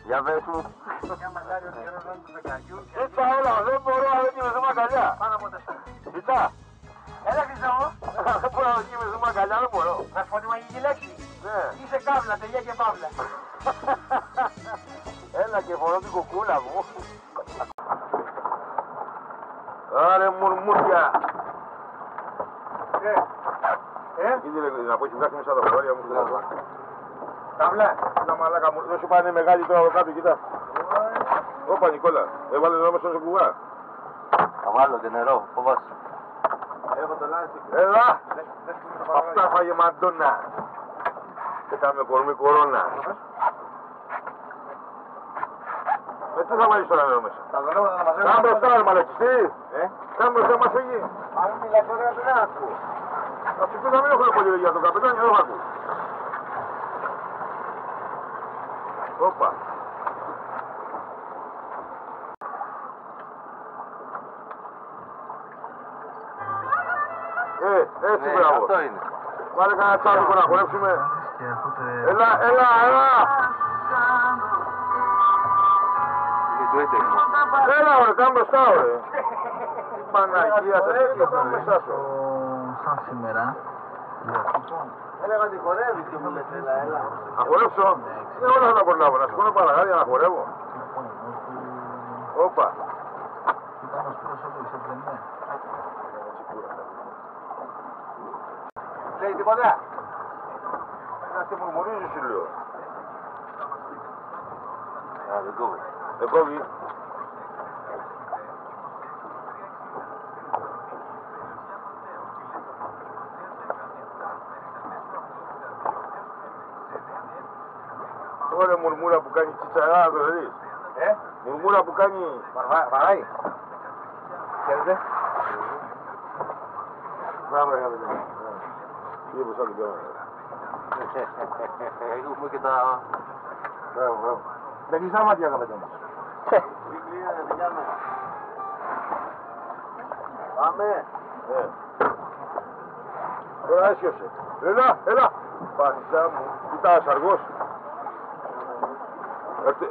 Για πες μου. Μια μαντάρι ο καιρός του δεκαριού. Κοίτα όλα, δεν μπορώ να δεν κοιμηθούμε αγκαλιά. Πάνω από 4. Κοίτα. Έλα Χρυσό. Δεν μπορώ να κοιμηθούμε αγκαλιά, δεν μπορώ. Να σου πω τη μαγική λέξη. Ναι. Είσαι κάβλα, τελεία και παύλα. Έλα και φορώ την κουκούλα μου. Άρε μουρμούρια. Να πω έχει βγάσει μέσα τα φοράρια μου. Κάβλα. Τα μαλάκα μου, δεν σου πάνε μεγάλη τώρα από κάτω, κοίτα. Όπα Νικόλα, έβαλε νερό μέσα στο κουβά. Θα βάλω και νερό, φοβάσαι. Έχω το λάδι. Έλα! Αυτά φάγε Μαντώνα. Και κάμε κορμί κορώνα. Με τι θα βάλεις τώρα νερό μέσα. Τα δωρεύω να μαζεύω. Κάμε μπροστά ρε μαλακιστή. Κάμε μπροστά μας φύγει. Αν μιλάς τώρα δεν ακούω. Θα σου πει να μην έχω πολύ για τον καπετάνιο, δεν θα ακούω. Όπα. Έτσι μπράβο. Αυτό είναι. Βάλε κανένα τσάρικο να χορέψουμε. Έλα, έλα, έλα. Και το έντεκμα. Έλα ωραία, κάνε μπροστά ωραία. Παναγία σας, έκλεισα μέσα σου. Σαν σήμερα. Έλεγα ότι χορεύεις και μου λες έλα, έλα. Να χορέψω. Ναι, όλα θα τα προλάβω. Να σηκώνω παραγάδια να χορεύω. Όπα. Ήταν ο Σπύρος όλος, δεν είναι. Λέει τίποτα. Να στη μουρμουρίζει σου λέω. Α, δεν κόβει. Δεν κόβει. Ωραία μουρμούρα που κάνει τσιτσαρά, το δεις. Μουρμούρα που κάνει... Βαράει. Χαίρετε. Μπράβο ρε καπετάνιο. Είδε πως θα την κάνω. Έχουμε και τα... Μπράβο, μπράβο. Με κλειστά μάτια καπετάνιο. Πάμε. Τώρα έσιωσε. Έλα, έλα. Πατσά μου. Κοίτα, αργός.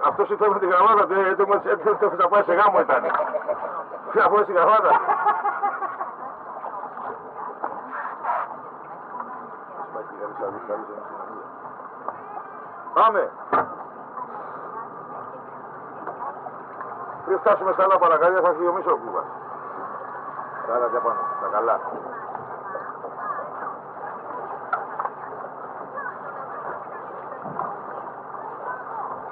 Αυτός ήρθε με τη γραμμάτα του, έτοιμος να πάει σε γάμο ήταν. Να πω στη γραμμάτα. Πάμε. Πριν φτάσουμε στα άλλα παρακάλια θα χειομίσω ο Κούβας. Τα άλλα πάνω, τα καλά.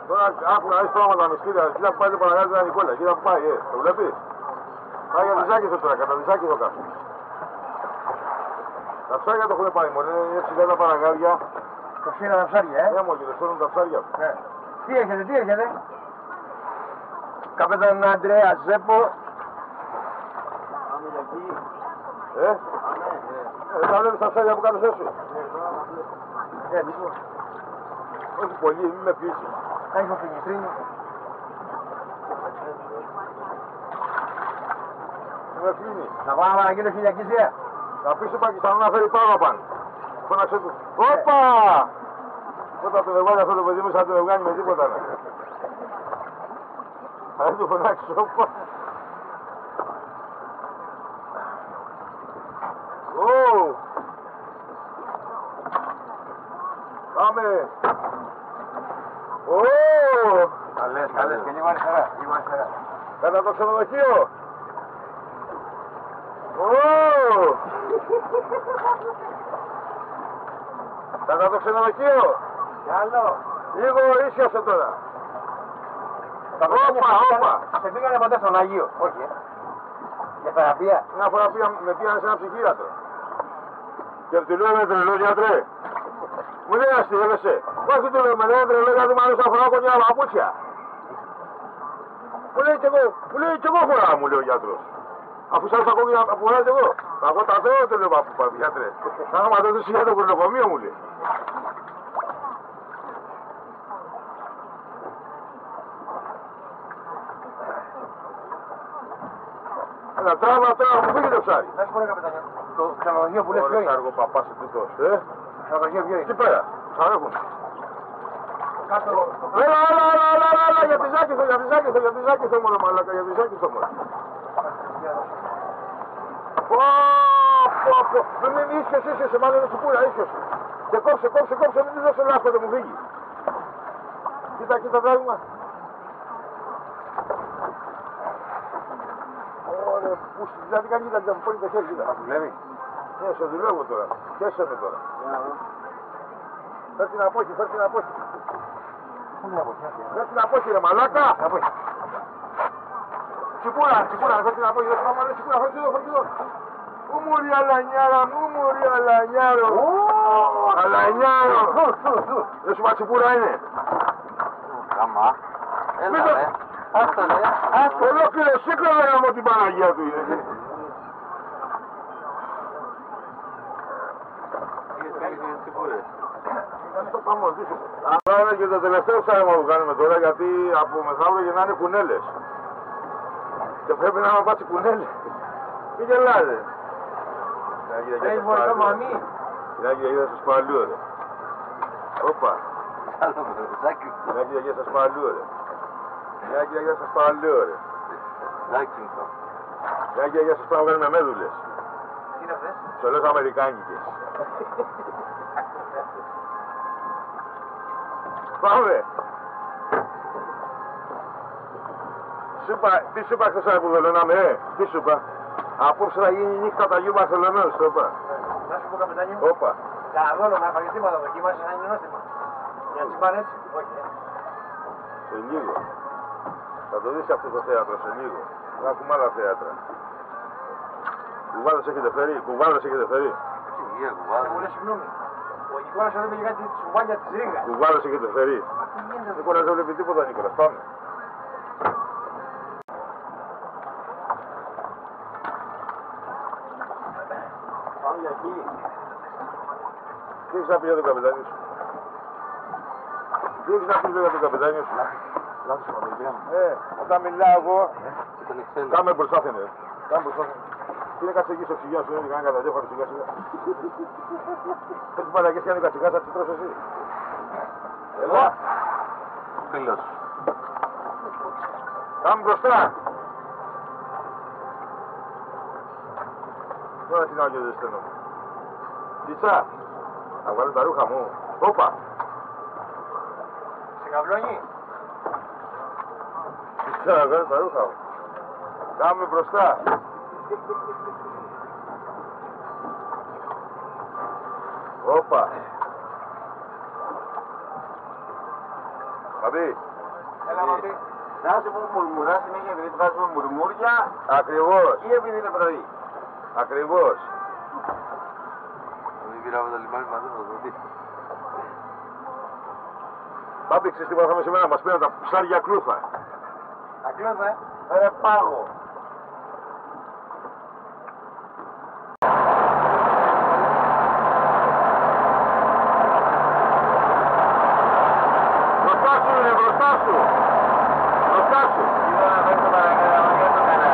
Τώρα άκου να δεις πράγματα μυστήρια, κοίτα που πάει το παραγάδι του Νικόλα, κοίτα που πάει, το βλέπεις. Πάει για Δυσάκηθο τώρα, κατά Δυσάκηθο κάτω. Τα ψάρια το έχουν πάει μόνο, είναι ψηλά τα παραγάδια. Το φύλλα τα ψάρια, Ναι μου, και το στέλνουν τα ψάρια. Τι έρχεται, τι έρχεται. Καπετάν Αντρέα Ζέπο. Πάμε για εκεί. Τα βλέπεις τα ψάρια που κάνεις έσου. Έτσι. Όχι πολύ, μην με πείσεις. Έχω φινιστρίνη. Μην με κλείνει. Να πάω να αναγγείλω χιλιακίσια. Να πεις του Πακιστανού να φέρει πάνω πάνω. Φώναξε του. Όπα! Όταν το βεβάλει αυτό το παιδί μου σαν το βγάλει με τίποτα. Θα δεν του φωνάξεις, όπα. Ω! Πάμε! Ω! Καλές, καλές και λίγο αριστερά. Λίγο αριστερά. Κατά το ξενοδοχείο! Ω! Κατά το ξενοδοχείο! Κι άλλο. Λίγο ίσιασε τώρα! Όπα! Σε πήγανε ποτέ στον Αγίο. Όχι, για θεραπεία. Μια φορά με πήγανε σε ένα ψυχίατρο. Και του λέω με τρελό γιατρέ. Μου λέει αστείευεσαι. Όχι του λέω με λένε τρελό γιατί μ' αρέσει να φοράω κονιά παπούτσια. Μου λέει κι εγώ φοράω μου λέει ο γιατρός. Αφού σας τα κόκκινα που φοράω κι εγώ. Εγώ τα δω το λέω γιατρέ. Θα μα το δεις για το κουρνοκομείο μου λέει. Έλα τράβα, μου φύγει το ψάρι. Να σου πω ρε καπετάνιο. Το ξενοδοχείο που λες ποιο Ωραίος είναι. αργό παπάς τούτος, Το ξενοδοχείο ποιο είναι. Εκεί πέρα, τους αρέχουν. Έλα, για τη Ζάκηθο μόνο μαλάκα, για τη Ζάκηθο μόνο. Μην ίσιος, μάλλον είναι τσιπούρα, ίσιος. Και κόψε, μην τη δώσω λάσπα, μου φύγει. Κοίτα πράγμα. Ωραία, πούστη, δηλαδή κάνει κοίτα, μου φώνει το χέρι, κοίτα. Δουλεύει. Ναι, σε δουλεύω τώρα. Χέσε με τώρα. Φέρ την απόχη. Φέρ την απόχη ρε μαλάκα. Τσιπούρα, φέρ την απόχη. Τσιπούρα, φέρ την εδώ. Ούμουρι αλανιάρα μου, ούμουρι αλανιάρο. Αλανιάρο. Δεν σου είπα τσιπούρα είναι. Καμά. Έλα ρε. Άστα ρε. Ολόκληρο σύγχρονο γάμο την Παναγία του είναι. Αλλά είναι και το τελευταίο ψάρεμα που κάνουμε τώρα, γιατί από μεθαύριο γεννάνε κουνέλες. Και πρέπει να μας πάσει κουνέλες. Μην γελάτε. Έχεις βοηθό μαμί. Κοινάκι για σας παλιού ρε. Όπα. Άλλο με το ζάκι. Κοινάκι για σας παλιού ρε. Κοινάκι για σας παλιού ρε. Ζάκι το. Κοινάκι για σας πάμε κάνουμε μέδουλες. Τι είναι αυτές? Ψωλές αμερικάνικες. Πάμε! Τι σου είπα χθες που βελώναμε, τι σου είπα. Απόψε θα γίνει νύχτα τα Αγίου Μπαρθολομαίου, το είπα. Να σου πω καπετάνιο. Όπα. Καναδόλο με αφαγιστήματα δοκίμασες σαν νόστιμα. Για να τις πάνε έτσι. Όχι. Σε λίγο. Θα το δεις αυτό το θέατρο, σε λίγο. Θα έχουμε άλλα θέατρα. Κουβάδες έχετε φέρει, Υγεία κουβάδα. Μου λέει συγγνώμη. Ο Νικόλας εδώ πήγε κάτι τσουβάλια της Ρήγας. Κουβάδες έχετε φέρει. Νικόλας δεν βλέπει τίποτα, Νικόλας, πάμε. Πάμε για εκεί. Τι έχεις να πει για τον καπετάνιο σου. Τι έχεις να πει για τον καπετάνιο σου. Λάθος η παντελία μου. Όταν μιλάω εγώ, Ήταν εξέλιξη. κάμε μπροστάθενε. Τι είναι κάτσε εκεί στο ψυγείο σου, είναι κανένα καταδέφανο σιγά σιγά. Πες παλακές κάνει ο κατσικάς, θα τσιτρώσω εσύ. Έλα. Φίλος. Κάμε μπροστά. Τώρα τι να κάνω δεν στέλνω. Τίτσα, να βάλω τα ρούχα μου. Όπα. Σε καβλώνει. Τίτσα, να βάλω τα ρούχα μου. Κάμε μπροστά. Όπα. Μαμπή. Έλα μαμπή. Να σου πω μουρμουράς συνέχεια επειδή βγάζουμε μουρμούρια Ακριβώς. ή επειδή είναι πρωί. Ακριβώς. Δεν πήραμε το λιμάνι μαζί θα το δει. Πάμπη, ξέρεις τι πάθαμε σήμερα, μας πήραν τα ψάρια κλούφα. Ακλώδα, Ρε πάγο. Μπροστά σου είναι, μπροστά σου. Μπροστά σου. Είδα να φέρει το παραγγελματικό το κανένα.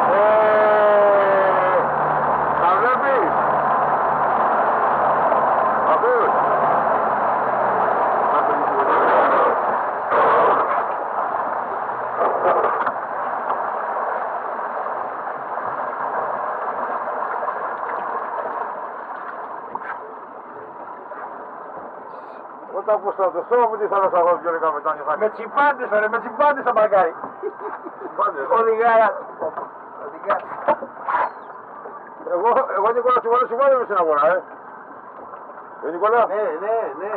Τα βλέπεις. Ακούς. Όταν προστατευτώ από τη θάλασσα εγώ πιο λίγα μετά νιώθα. με τσιπάντες ρε, με τσιπάντες θα μπαγκάρει. Οδηγάρα. Οδηγάρα. Εγώ Νικόλα συμβάλλω στην αγορά, Νικόλα. Ναι.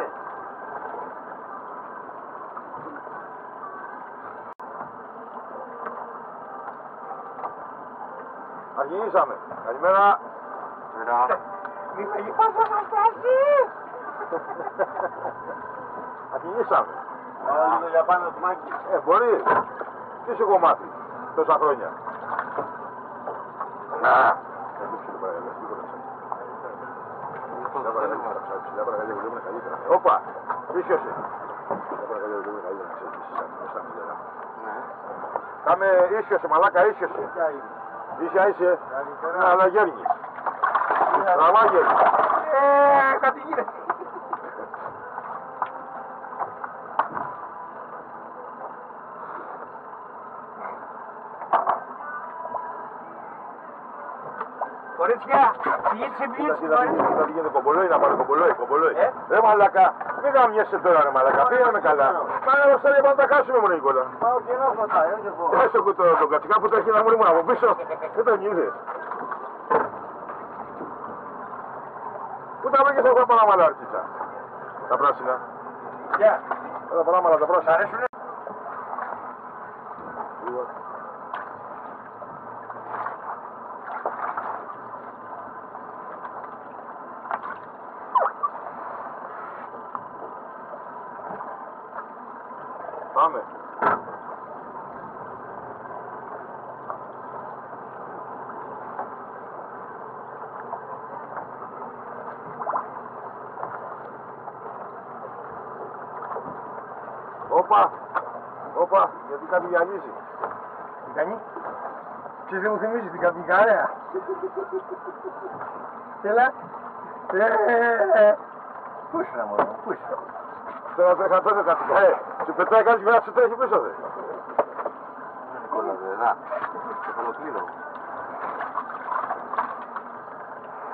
Αρχίσαμε. Καλημέρα. Μη φαγεί πώς θα σας φτάσει. Αρχίσαμε. Λίγο για πάνω του Μάκη. Μπορεί. Τι σου έχω μάθει τόσα χρόνια. Να. Όπα. Ίσιοσε. Κάμε ίσιοσε μαλάκα, ίσιοσε. Ίσια. Αλλά γέρνεις. Στραβά γέρνεις. Κάτι γίνεται. Κορίτσια, πηγήτσι, Θα πήγαινε κομπολόι να πάρει κομπολόι. Ρε μαλακά, μην γαμιέσαι τώρα ρε μαλακά, πήγαμε καλά. Πάμε να στέλνει πάνω τα χάσουμε μόνο Νικόλα. Πάω και να φωτά, έτσι πω. Έστω κουτό τον κατσικά που τρέχει να μου ήμουν από πίσω, δεν τον είδες. Πού τα βρήκες αυτά τα παράμαλα αρχίτσα, τα πράσινα. Γεια. Τα παράμαλα τα πράσινα. Αρέσουνε. Πάμε. Όπα, γιατί κάτι γυαλίζει. Τι κάνει. Ξέρεις δεν μου θυμίζεις την καπνικαρέα. Έλα. Πού ήσουν μόνο, πού ήσουν. Θέλω να τρέχα τότε κάτι. Σου πετάει κάτι και σου τρέχει πίσω δε. Νικόλα, να, κεφαλοκλείδω.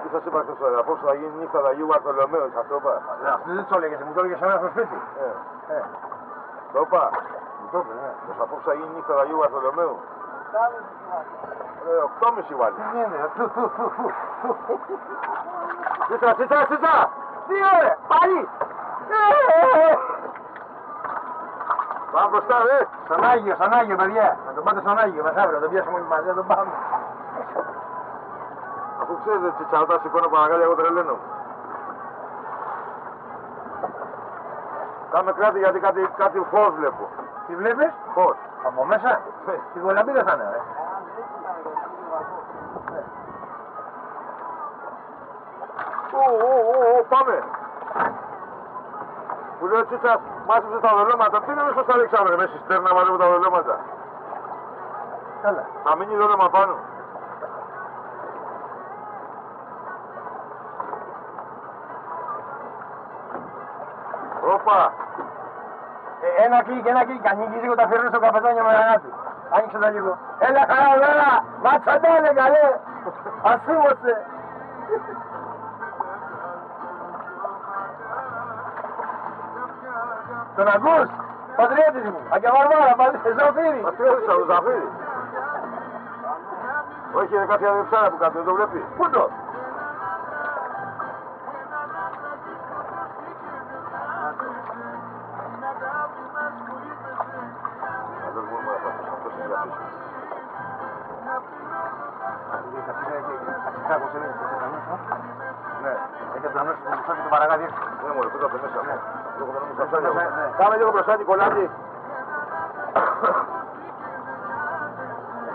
Τι σας είπα χθες ωραία, πώς θα γίνει νύχτα του Αγίου Βαρθολομαίου, σας το είπα. Αυτό δεν το έλεγες, μου το έλεγες εμένα στο σπίτι. Το είπα. Μου το είπε, ναι. Πως απόψε θα γίνει νύχτα του Αγίου Βαρθολομαίου. 8.30 βάλει. Τι γίνεται, Σίτσα! Τι ωραία, πάλι. Πάμε μπροστά, ρε. Στον Άγιο, παιδιά. Να τον πάτε στον Άγιο, μεθαύριο, να τον πιάσουμε όλοι μαζί, να τον πάμε. Αφού ξέρετε τσίτσα, όταν σηκώνω Παναγάλια, εγώ τρελαίνω. Κάμε κράτη γιατί κάτι φως βλέπω. Τι βλέπεις? Φως. Από μέσα. Την κολαμπίδα θα είναι, ρε. Πάμε. Που λέει ο Τσίτσας, μάσεψε τα δολώματα. Τι είναι μέσα στο Αλεξάνδρε, μέσα στη στέρνα μαζεύω τα δολώματα. Καλά. Θα μείνει δόλωμα πάνω. Όπα. Ένα κλικ, ανοίγεις λίγο τα φέρνω στο καπετάνιο με αγάπη. Άνοιξε τα λίγο. Έλα χαρά, ματσαντάνε καλέ. Ασύμωσε. Τον ακούς, πατριώτης μου, Αγιαβαρβάρα, Ζαφύρι. Πατριώτης από το Ζαφύρι. Όχι, είναι κάποια αδεψάρα που κάτω, δεν το βλέπει. Πού το? Αυτό δεν μπορούμε να πάμε, αυτός είναι για πίσω. Ναι, έχει το νόημα του μισό και το παραγάδι. Ναι, μωρέ, πού τα από μέσα. Λίγο το νόμο στα ψάρια. Πάμε λίγο μπροστά, Νικολάκη.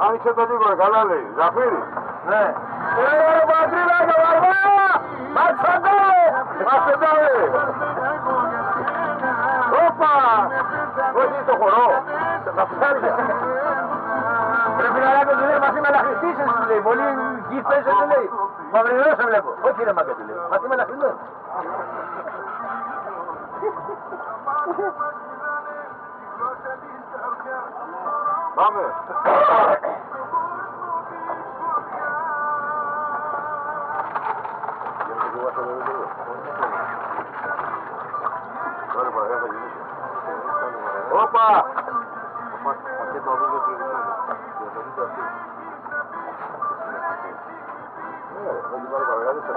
Άνοιξε το λίγο, καλά λέει. Ζαφύρι. Ναι. Ρε πατρίδα και βαρβάρα! Ματσαντάρε! Ματσαντάρε! Όπα! Όχι το χορό. Τα ψάρια. Πρέπει να λέμε του λέει μαζί με να χρηστήσεις του λέει. Πολύ γης πέσαι του λέει. Μαυρινό σε βλέπω. Όχι ρε μάγκα του λέει. Μαζί με να χρηστήσεις. Πάμε. Όπα! Πακέτο από εδώ προηγουμένως. Διαθέτεται αυτή. Ναι, δεν την πάρω παραγάδισσα.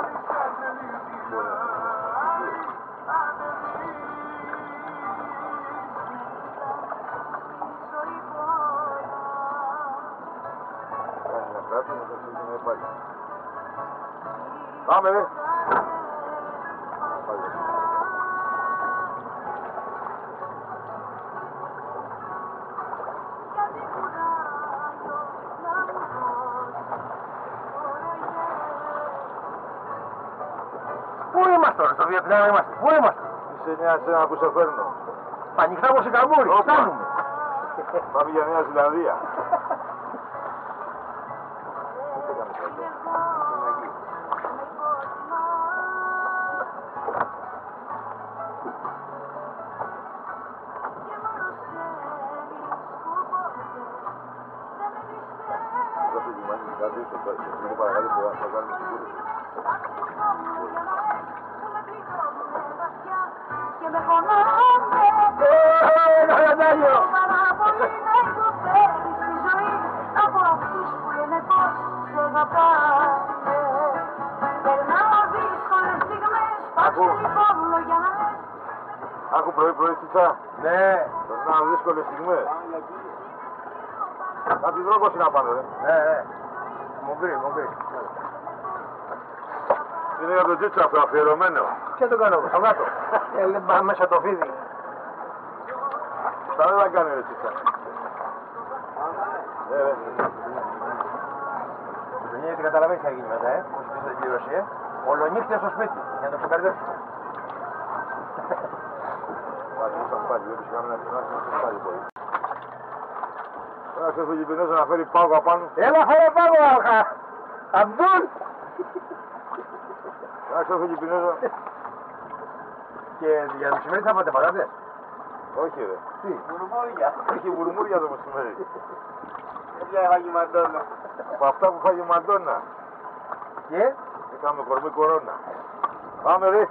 Πάμε ρε. Πού είμαστε τώρα, στο Βιετνάμ είμαστε, πού είμαστε? Είσαι νέα σένα που σε φέρνω. Πανιχτά όπως η καμπούρη, φτάνουμε. Πάμε για Νέα Ζηλανδία. λίγο παρακάτω που θα κάνουμε την κούρση. Άκου πρωί τσίτσα. Ναι. Περνάω δύσκολες στιγμές. Κάτι δρόμος είναι απάνω, ρε. Ναι. Μου βρει. Είναι για τον τσίτσα αυτό αφιερωμένο. Ποιο το κάνω, στον κάτω. Μέσα το φίδι. Τα δεν θα κάνει ρε τσίτσα. Γιατί καταλαβαίνεις τι θα γίνει μετά, πώς πεις την πληρωσία. Ολονύχτια στο σπίτι, για να το ξεκαρδέψουμε. Πάλι, δεν είχαμε να θυμάσαι πάλι πολύ. Τώρα ξέρεις ο Γυπηνός να φέρει πάγο απάνω. Έλα φέρε πάγο, Αμπτούλ! Τώρα ξέρεις ο Γυπηνός. Και για το μεσημέρι θα πάτε παράτες. Όχι ρε. Τι? Μουρμούρια. Έχει μουρμούρια το μεσημέρι. Ποια φάγει Μαντώνα. Από αυτά που φάγει Μαντώνα. Και? Έκαμε κορμί κορώνα. Πάμε ρε.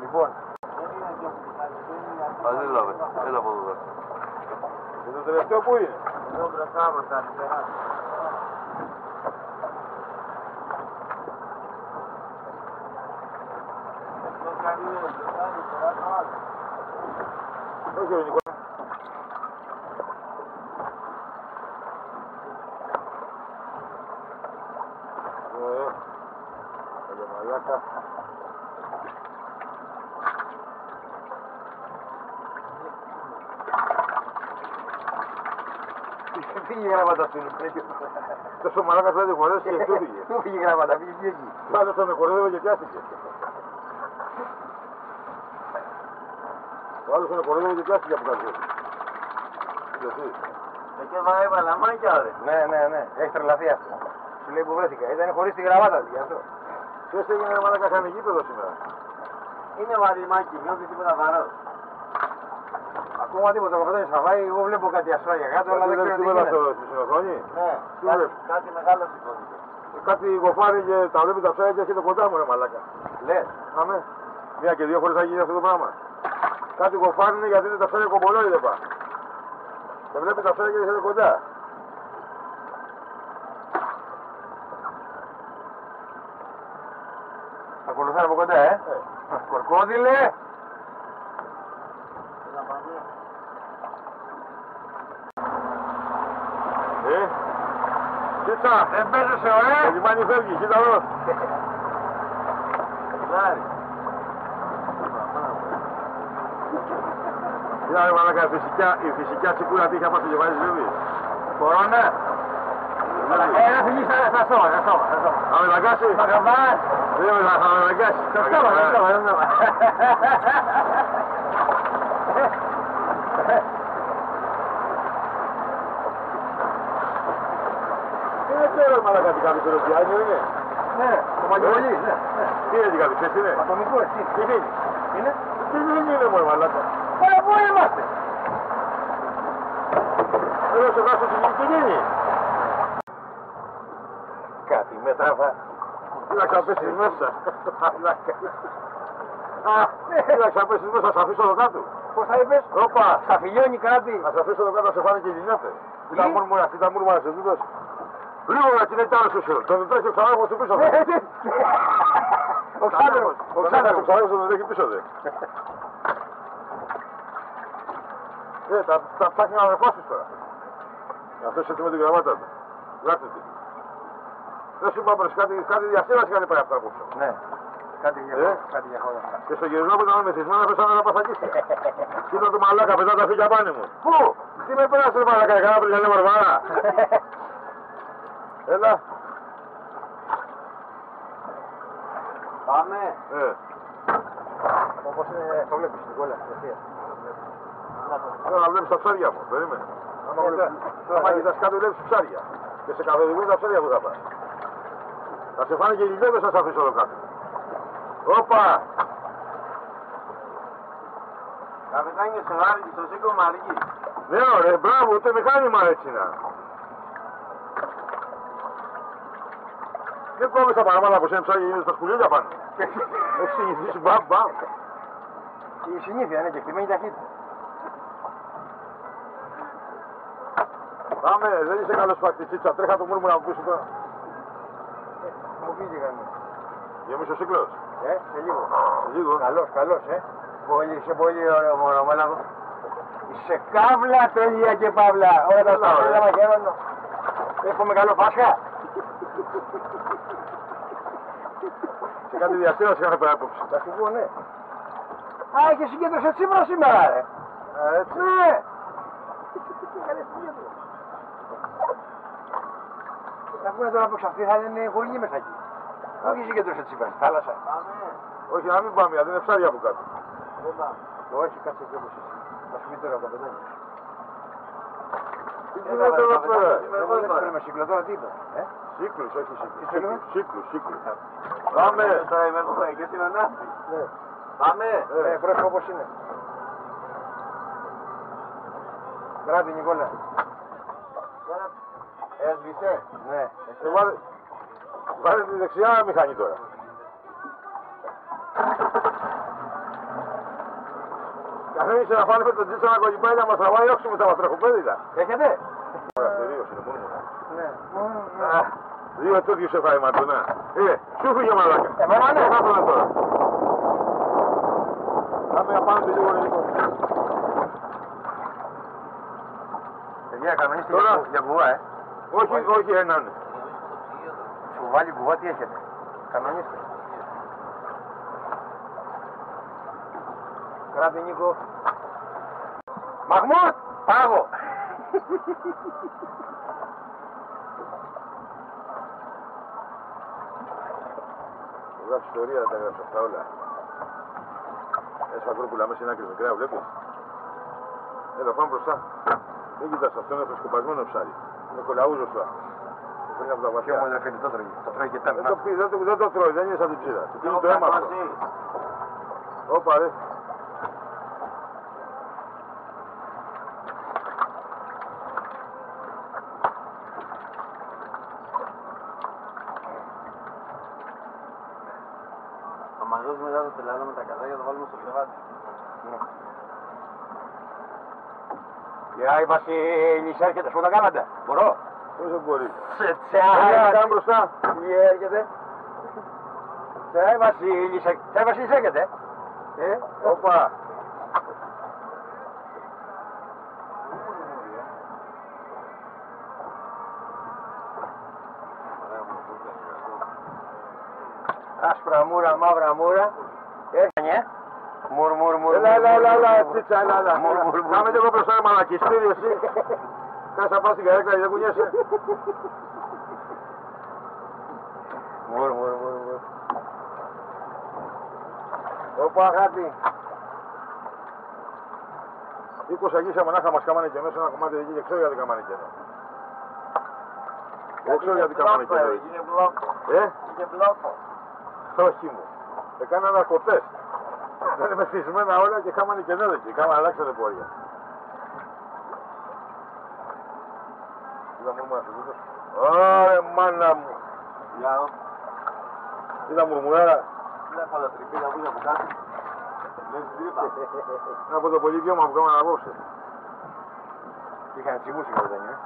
Λοιπόν. Αντίλαβε. Έλα από εδώ τώρα. Και το τελευταίο που είναι. Εδώ μπροστά μας τα αριστερά. Όχι ο Νικόλας. Μαλάκα. Φύγει η γράμματα αυτήν. Τόσο μαλάκας πέντε φορές και του πήγε. Του φύγει η γράμματα, φύγει εκεί. Πάλι τον κορέδευε και πιάστηκε. Ο άλλος τον κορέδευε και πιάστηκε από κάτω. Γιατί. Και μα έβαλα μάκια ρε. Ναι, έχει τρελαθεί αυτό. Σου λέει που βρέθηκα, ήταν χωρίς τη γραβάτα του γι' αυτό. Ποιος έγινε ρε μαλάκα, κάνει γήπεδο σήμερα. Είναι βαρυμάκι, νιώθει τίποτα βαρός. Ακόμα τίποτα καπετάνιος θα βάει, εγώ βλέπω κάτι αστράγια κάτω, αλλά δεν ξέρω τι γίνεται. Στην οθόνη. Ναι, κάτι μεγάλο σηκώθηκε. Κάτι γοφάρι και τα βλέπει τα ψάρια και έρχεται κοντά μου ρε μαλάκα. Λες. Άμε. Μία και δύο φορές θα γίνει αυτό το πράγμα. Κάτι γοφάρι είναι γιατί είναι τα ψάρια κομπολόιδεπα. Και βλέπει τα ψάρια και έρχεται κοντά. Θα ακολουθάνε από κοντά, Κορκόδιλε. Κοίτσα, Δεν παίζεσαι, ωραία. το λιμάνι φεύγει, κοίτα εδώ. Λάρι. Κοίτα ρε μαλάκα, η φυσικά σικούρα τι είχα πάει στο κεφάλι της Λίβης. Κορώνα. Ένα φιλί στα σώμα. Θα με λαγκάσει. Παγαμάς. Θα με λαγκάσει. Στο στόμα. Δεν ξέρω μαλάκα τι κάνει το ροπιάνιο είναι. Ναι, το μαγιολί. Τι είναι τι κάνει, ξέρεις τι είναι. Ατομικό, εσύ. Τι είναι. Είναι. Τι είναι μωρέ μαλάκα. Πού είμαστε. Θέλω σε δάσω στην κοινή. Κάτι μετάφα. Τι να ξαπέσεις μέσα. Τι να ξαπέσεις μέσα, θα σε αφήσω εδώ κάτω. Πώς θα είπες. Όπα. Θα φιλιώνει κάτι. Θα σε αφήσω εδώ κάτω να σε φάνε και γυνιάτε. Τι τα μούρμουρα σε δούδος. Λίγο να την έτσι άλλο σου σιώ. Τον τρέχει ο ξαδέρφος του πίσω. Ο ξάδερφος. Ο ξαδέρφος τον τρέχει πίσω δε. Τα ψάχνει να ανεβάσεις τώρα. Αυτός έτσι με την γραμμάτα του. Γράψτε τη. Δεν σου είπα πως κάτι διασύναση κάνει πάει αυτά απόψε. Ναι. Κάτι για χώρα. Και στο γυρισμό που ήταν μεθυσμένα πέσανε ένα πασακίσια. Κοίτα το μαλάκα, πετά τα φύγια πάνω μου. Πού! Τι με πέρασε ρε μαλάκα, κανένα πληγανή μορφάρα. Έλα. Πάμε. Όπως το βλέπεις στην κόλλα. Θέλω να βλέπεις τα ψάρια μου, περίμενε. Άμα κοιτάς κάτω βλέπεις ψάρια. Και σε καθοδηγούν τα ψάρια που θα πας. Θα σε φάνε και οι γυναίκες θα σε αφήσω εδώ κάτω. Όπα! Καπετάνιο σε βάρη στο σήκω Μαρική. Ναι, ωραία, μπράβο, ούτε μηχάνημα έτσι να. Δεν κόβεις τα παραμάνα από σένα ψάγια γίνεται στα σκουλίδια πάνω. Έχεις συνηθίσει μπαμ. Η συνήθεια είναι και εκτιμένη ταχύτητα. Πάμε, δεν είσαι καλός φακτιτσίτσα, τρέχα το μούρμου να μου πεις τώρα. Μου πήγε κανείς. Γεμίσει ο σύκλος. Σε λίγο. Λίγο. Καλός, Είσαι πολύ ωραίο μωρό, μάλακο. Είσαι καύλα, τέλεια και παύλα. Όλα τα σταθμίδια μαχαίροντα. Έχουμε καλό Πάσχα. Σε κάτι διαστήραση είχαμε πέρα απόψε. Θα σου πω, ναι. Α, και συγκέντρωσε Τσίπρα σήμερα, ρε. Έτσι. Ναι. Θα πούμε τώρα που ξαφτεί, θα είναι χωριοί μέσα εκεί. Όχι συγκέντρωσε Τσίπρα, θάλασσα. Όχι, να μην πάμε, γιατί είναι ψάρια από κάτω. Όχι, κάτσε εκεί όπως εσύ. Θα σου πει τώρα ο καπετάνιος. Τι γίνεται εδώ πέρα. Δεν με συγκλωτώ, τι είπα. Σύκλους, όχι Τι θέλουμε? σύκλους. Πάμε. Τώρα είμαι εδώ και στην ανάπτυξη. Πάμε. Πρόσωπο όπως είναι. Μπράβο Νικόλα. Έσβησε. Ναι. Βάλε τη δεξιά μηχανή τώρα. Καθένησε να φάνε με τον Τζίτσα να κολυμπάει να μας τραβάει όξι με τα βατραχοπέδιδα. Έχετε? Ωραία, τελείωσε, είναι μόνο. Ναι. Δύο τέτοιους σε φάει μαντωνά. Σου φύγε μαλάκα. Εμένα ναι. Θα ήθελα τώρα. Πάμε απάνω λίγο λίγο. Παιδιά, κανονίστε Τώρα. για κουβά, Όχι έναν. Σου βάλει κουβά, τι έχετε. Κανονίστε. Κράτη Νίκο. Μαχμούτ! Πάγω! Γράψει ιστορία, τα γράψει αυτά όλα. Έσφα κρόπουλα μέσα είναι άκρη μικρά, βλέπεις. Έλα, πάμε μπροστά. Δεν κοιτάς, αυτό είναι φρεσκοπασμένο ψάρι. Είναι κολαούζος τώρα. Φέρνει από τα Ποιο βαθιά. μου δεν φέρνει το τρώει. Το τρώει και τα Δεν το τρώει, δεν είναι σαν την ψήρα. Του πίνει το αίμα αυτό. Όπα ρε. Θα μας δώσει μετά το τελάνο με τα καδάκια, θα το βάλουμε στο κρεβάτι. Γεια, η Βασίλης έρχεται, σου τα κάνατε. Μπορώ. Όσο μπορεί. Σε Έλα, τσάι. κάνε μπροστά. Τι έρχεται. Τσάι Βασίλης έρχεται. Όπα. Άσπρα μούρα, μαύρα μούρα. Έρχεται. Μουρ. Έλα, τσίτσα, έλα. Μουρ. Κάμε και εγώ μπροστά, μαλακιστήρι εσύ. Κάτσε να πας στην καρέκλα, δεν κουνιέσαι. Μουρ. Όπα, αγάπη. 20 αγίσια μονάχα μας κάμανε κενό σε ένα κομμάτι εκεί και ξέρω γιατί κάμανε κενό. Δεν ξέρω γιατί κάμανε κενό. Είναι μπλόκο. Είναι μπλόκο. Όχι μου. Έκανα ναρκωτές. Δεν είναι μεθυσμένα όλα και κάμανε κενό εκεί. Κάμανε αλλάξανε πόρια. Είδα μουρμουρά σου δείτε. Ωρε μάνα μου. Για Είδα μουρμουράρα. βλέπω τα τρυπίδα που είναι από κάτω. Δεν τρύπα. Από το πολύ βιώμα που κάμανε απόψε. Είχαν τσιμούσει καπετάνιο.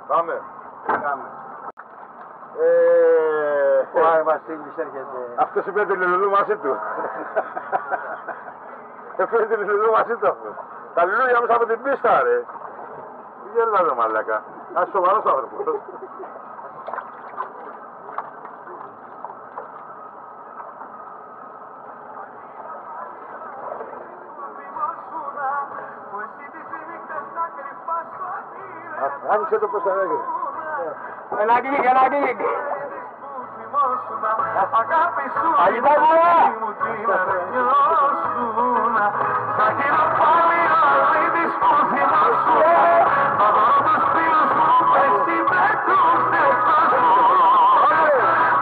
Πάμε. Πήγαμε. Ο Βασίλης έρχεται. Αυτός είπε τη λουλού μαζί του. Έφερε τη λουλού μαζί του αυτός. Τα λουλούδια μέσα από την πίστα ρε. Τι γελάνε μαλάκα. Ας σοβαρός άνθρωπος. Άνοιξε το πως θα έγινε. Ένα κλικ. Αγιτά μου! Θα γίνω πάλι όλη της που θυμάσου. Θα δω τους φίλους μου πέσει με τους νεκρούς μου.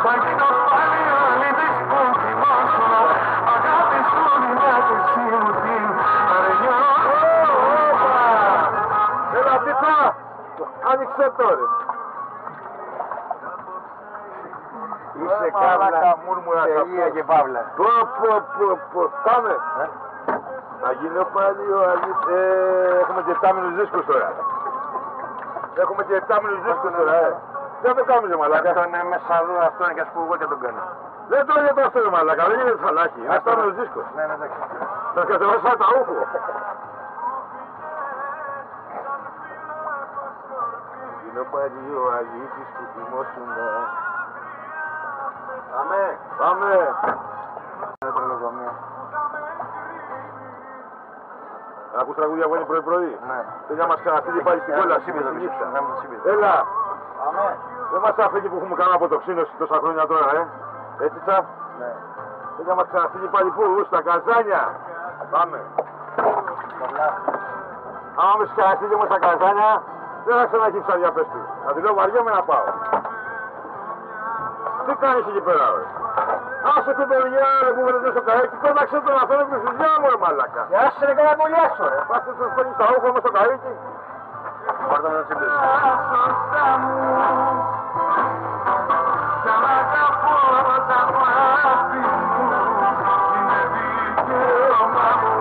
Θα γίνω πάλι όλη της που θυμάσου. Αγάπη σου δυνατή Άσε τώρα. Είσαι κάβλα, μουρμουρά. τελεία και παύλα. Πω. Πάμε. Θα γίνω πάλι ο Αλής. Έχουμε και 7 μήνους δίσκους τώρα. Έχουμε και 7 μήνους δίσκους τώρα, Δεν το κάνουμε ρε μαλάκα. Αυτό είναι μέσα εδώ, αυτό είναι και ας πω εγώ και τον κάνω. Δεν το είναι αυτό ρε μαλάκα, δεν γίνεται φαλάκι. Είναι 7 μήνους δίσκους. Ναι, εντάξει. Θα κατεβάσω σαν τα ούφο. Γίνω πάλι ο Αλής που θυμόσουνα. Πάμε. Ακούς τραγούδια που είναι πρωί-πρωί. Ναι. Θέλει να μας ξαναστείλει πάλι στην κόλαση με την ύψα. Έλα. Δεν μας άφηγε που έχουμε κάνει από το ξύνο τόσα χρόνια τώρα, Έτσι τσα. Ναι. Θέλει να μας ξαναστείλει πάλι πού, στα Καζάνια. Πάμε. Άμα με ξαναστείλει όμως στα Καζάνια, δεν θα ξαναχεί ψάρια πες του. Θα του λέω βαριέμαι να πάω. Τι κάνεις εκεί πέρα, ρε. Άσε το παιδιά ρε που βρεθείς στο καίκι, κόνταξε τον αυτό και στη δουλειά μου ρε μαλάκα. Άσε ρε καλά πολύ άσο ρε. Πάστε τους παίρνεις στα ούχα μου στο καίκι. Πάρτε με το τσιμπλί. Σωστά μου, σ' αγαπώ τα μάτια μου, είναι δικαίωμα μου.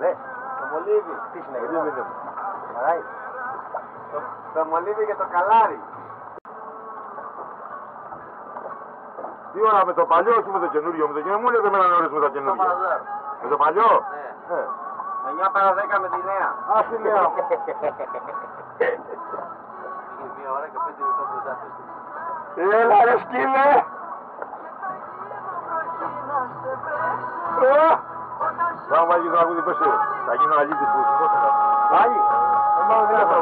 Ναι, το μολύβι. Τι συνεχίζει. Μαράει. Το μολύβι και το καλάρι. Τι ώρα με το παλιό, όχι με το καινούριο. Με το καινούριο μου λέτε με έναν ώρες με το καινούριο. Με το παλιό. Ναι. 9 παρά 10 με τη νέα. Α, τη νέα μου. Μία ώρα και 5 λεπτά που ζάπες. Έλα ρε σκύλε. Θα μου βάλει το αγούδι πες θα γίνω αγίτης που θυμόσαι. Πάλι. Δεν πάω δυνατό.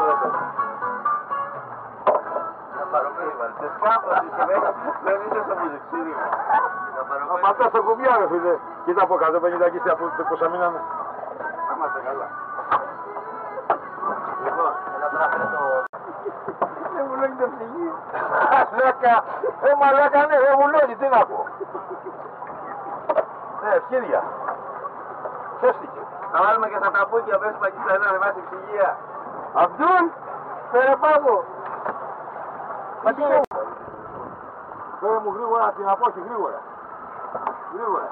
Σε σκάφος είσαι μέσα, δεν είσαι στο μουζιξίδι. Θα πατάς τα κουμπιά ρε φίλε. Κοίτα από 150 και από πόσα μείναμε. Είμαστε καλά. Δεν μου λέγει το ψυγείο. Μαλάκα, μαλάκα ναι, δεν μου λέει, τι να πω. Ευχίδια. Χέστηκε. Θα βάλουμε και στα ταπούκια μέσα Πακιστανά να βάσει ψυγεία. Αμπτούν, φέρε πάγο. Φέρε μου γρήγορα την απόχη, γρήγορα. Γρήγορα.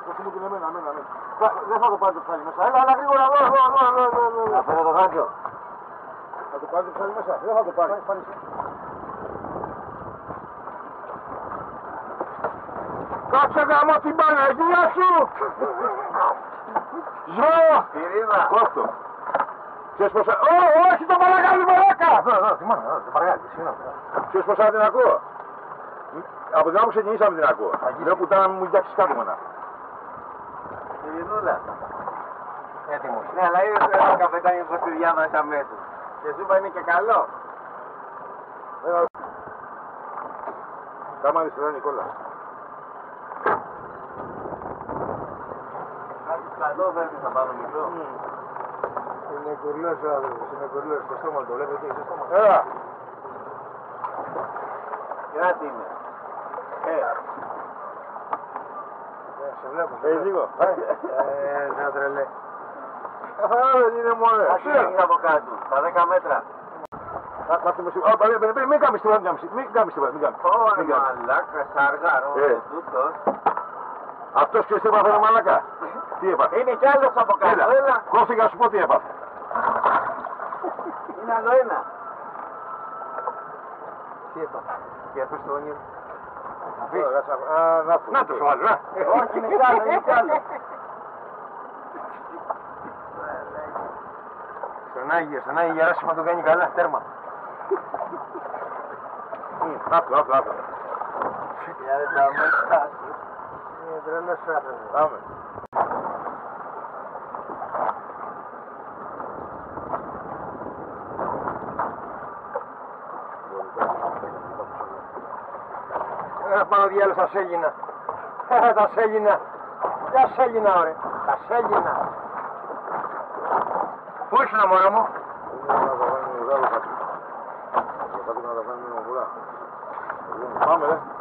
Δώσε μου την εμένα. Δεν θα το πάρει το ψάρι μέσα. Έλα γρήγορα, εδώ. Θα φέρω το γάντιο. Θα το πάρει το ψάρι μέσα. Δεν θα το πάρει. Κάτσε γάμο την μπάνα, γεια σου! Ζω! Πυρίδα. Κόφτω. Ξέρεις πως... όχι το παρακάλι μαλάκα! Εδώ, θυμάμαι, το παρακάλι, συγγνώμη. Ξέρεις πως θα την ακούω. Από την ώρα που ξεκινήσαμε την ακούω. Λέω που ήταν μου γιάξεις κάτω μόνα. Πυριδούλα. Έτοιμος. Ναι, αλλά είδες ένα καφετάνι πως τη διάβασα αμέσως. Και σου είπα είναι και καλό. Κάμα αριστερά Νικόλα. Κάτι καλό βέβαια θα πάμε μικρό. Είναι κουρλός ο άνθρωπος, είναι κουρλός. Στο στόμα το βλέπετε, στο στόμα. Έλα. Κράτη είναι. Σε βλέπω. Λίγο. Δεν τρελέ. Δεν είναι μόνο. Ας είναι από κάτω, στα 10 μέτρα. Μην κάνεις τη βάρδια, μην κάνεις τη βάρδια. Ωρε μαλάκα, σαργάρο, τούτος. Αυτός ποιος τι έπαθε ρε μαλάκα. Τι έπαθε. Είναι κι άλλος από κάτω, έλα. Κόφτηκα να σου πω τι έπαθε. Είναι άλλο ένα. Τι έπαθα. Και αυτό το όνειρο. Να το σου άλλο, Όχι, είναι κι άλλο, είναι κι άλλο. Στον Άγιο Γεράσιμο τον κάνει καλά, τέρμα. Άκου. Για δεν θα με φτάσει. Είναι τρελός άνθρωπος. Πάμε. Πάνω διάλο τα σέλινα. Τα σέλινα. Για σέλινα ωραία. Τα σέλινα. Πού ήσουν μωρό μου. Θα Πάμε, ρε.